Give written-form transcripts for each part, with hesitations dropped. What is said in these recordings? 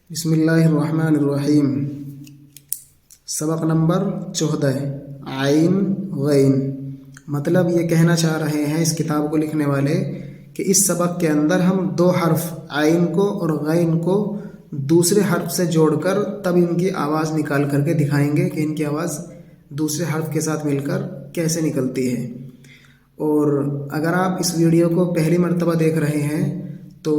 بسم اللہ الرحمن الرحیم۔ سبق نمبر 14 عین غین۔ مطلب یہ کہنا چاہ رہے ہیں اس کتاب کو لکھنے والے کہ اس سبق کے اندر ہم دو حرف عین کو اور غین کو دوسرے حرف سے جوڑ کر تب ان کی آواز نکال کر کے دکھائیں گے کہ ان کی آواز دوسرے حرف کے ساتھ مل کر کیسے نکلتی ہے۔ اور اگر آپ اس ویڈیو کو پہلی مرتبہ دیکھ رہے ہیں تو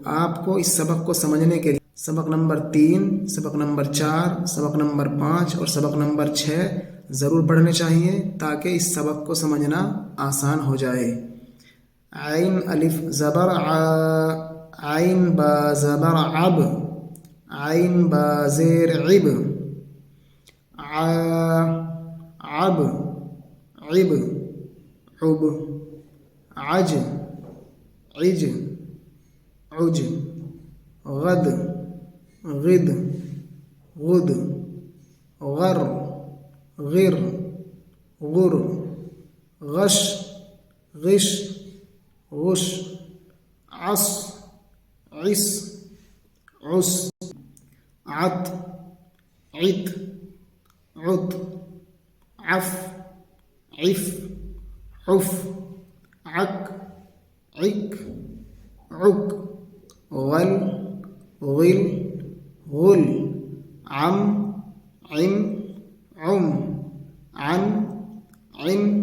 آپ کو اس سبق کو سمجھنے کے لیے سبق نمبر 3، سبق نمبر 4، سبق نمبر 5 اور سبق نمبر 6 ضرور پڑھنے چاہیے تاکہ اس سبق کو سمجھنا آسان ہو جائے۔ عین الف زبر ع، عین با زبر عب، عین با زیر عب، ع عب عب عب، عج عج عج، غد غد غد، غر غر غر، غش غش غش، عص عص عص، عط عط عط، عف عف عف، عك عك عك، غل غل غل، عم عم عم، عن عن